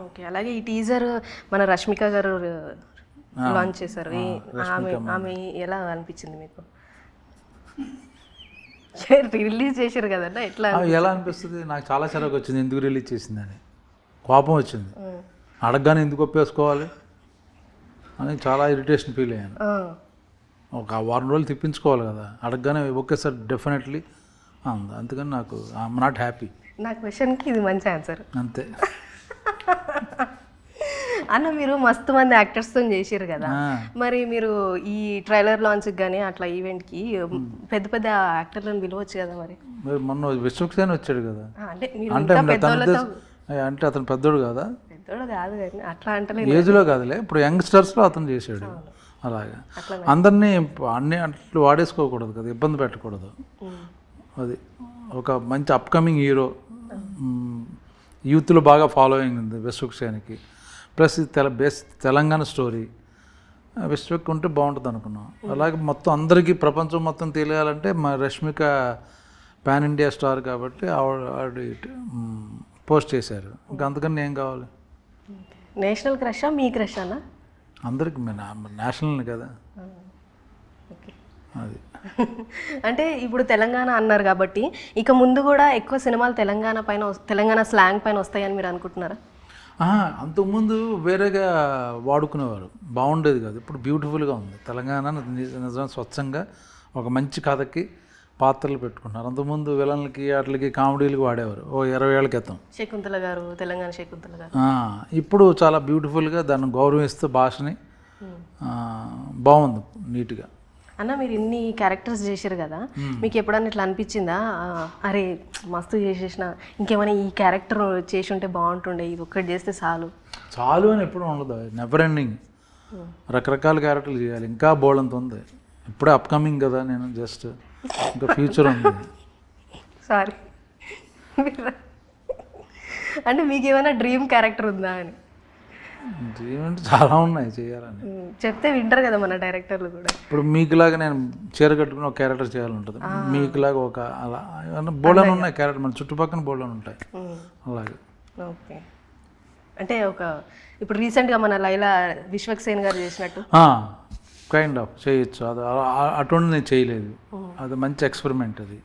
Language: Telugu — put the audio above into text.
ఓకే. అలాగే ఈ టీజర్ మన రష్మిక గారు లాంచ్ చేశారు. ఆమె ఎలా అనిపించింది మీకు? రిలీజ్ చేశారు కదన్నా, ఎట్లా ఎలా అనిపిస్తుంది? నాకు చాలా చిరాకు వచ్చింది ఎందుకు రిలీజ్ చేసిందని, కోపం వచ్చింది. అడగగానే ఎందుకు ఒప్పేసుకోవాలి అని చాలా ఇరిటేషన్ ఫీల్ అయ్యాను. ఒక వారం రోజులు తిప్పించుకోవాలి కదా, అడగగానే ఓకే సార్ డెఫినెట్లీ అంది. అందుకని నాకు ఐఎమ్ నాట్ హ్యాపీ. నా క్వశ్చన్కి ఇది మంచి ఆన్సర్. అంతే. అన్న మీరు మస్తు మంది యాక్టర్స్తో చేసారు కదా, మరి మీరు ఈ ట్రైలర్ లాంచ్కి కానీ అట్లా ఈవెంట్కి పెద్ద పెద్ద యాక్టర్లను పిలవచ్చు కదా మరి? మొన్న విశ్వక్సేన్ వచ్చాడు కదా, అంటే అంటే అతను పెద్దోడు కదా? పెద్దోడు కాదు కానీ అట్లా అంటే ఏజ్లో కాదులే, ఇప్పుడు యంగ్స్టర్స్లో అతను చేశాడు. అలాగా అందరినీ అన్ని అట్లు వాడేసుకోకూడదు కదా, ఇబ్బంది పెట్టకూడదు. అది ఒక మంచి అప్కమింగ్ హీరో, యూత్లో బాగా ఫాలోయింగ్ ఉంది విశ్వక్సేన్కి. ప్లస్ తెలంగాణ స్టోరీ విశ్వక్ ఉంటే బాగుంటుంది అనుకున్నాం. అలాగే మొత్తం అందరికీ ప్రపంచం మొత్తం తెలియాలంటే మా రష్మిక పాన్ ఇండియా స్టార్ కాబట్టి ఆవిడ పోస్ట్ చేశారు. ఇంకా అందుకని ఏం కావాలి? నేషనల్ క్రషా మీ క్రష్ అన్న? అందరికి నేషనల్ కదా అది. అంటే ఇప్పుడు తెలంగాణ అన్నారు కాబట్టి ఇక ముందు కూడా ఎక్కువ సినిమాలు తెలంగాణ స్లాంగ్ పైన వస్తాయని మీరు అనుకుంటున్నారా? అంతకుముందు వేరేగా వాడుకునేవారు, బాగుండేది కాదు. ఇప్పుడు బ్యూటిఫుల్గా ఉంది తెలంగాణ. నిజంగా స్వచ్ఛంగా ఒక మంచి కథకి పాత్రలు పెట్టుకుంటున్నారు. అంతకుముందు విలన్లకి వాటికి కామెడీలకి వాడేవారు 20 ఏళ్ల క్రితం. శకుంతల గారు, తెలంగాణ శకుంతల గారు. ఇప్పుడు చాలా బ్యూటిఫుల్గా దాన్ని గౌరవిస్తూ భాషని బాగుంది నీట్గా. అన్న మీరు ఇన్ని క్యారెక్టర్స్ చేశారు కదా, మీకు ఎప్పుడన్నా ఇట్లా అనిపించిందా, అరే మస్తు చేసేసిన ఇంకేమైనా ఈ క్యారెక్టర్ చేసి ఉంటే బాగుంటుండే, ఇది ఒక్కటి చేస్తే చాలు అని ఎప్పుడు ఉండదు. నెవర్ ఎండింగ్ రకరకాల క్యారెక్టర్లు చేయాలి, ఇంకా బోల్డంత ఉంది. ఇప్పుడే అప్కమింగ్ కదా, నేను జస్ట్ ఇంకా ఫ్యూచర్ ఉంది. సారీ అంటే మీకు ఏమైనా డ్రీమ్ క్యారెక్టర్ ఉందా అని? డ్రీమ్ అంటే చాలా ఉన్నాయి చేయాలని, చెప్తే వింటారు కదా మన డైరెక్టర్లు కూడా. ఇప్పుడు మీకులాగా నేను చీర కట్టుకుని ఒక క్యారెక్టర్ చేయాలంటుంది, మీకులాగా ఒక అలా బోల్డన్ ఉన్నాయి క్యారెక్టర్, మన చుట్టుపక్కల బోల్డన్ ఉంటాయి అలాగే. ఓకే. అంటే ఇప్పుడు రీసెంట్గా మన లైలా విశ్వక్సేన్ గారు చేసినట్టు కైండ్ ఆఫ్ చేయొచ్చు. అది అటువంటి నేను చేయలేదు, అది మంచి ఎక్స్పెరిమెంట్ అది.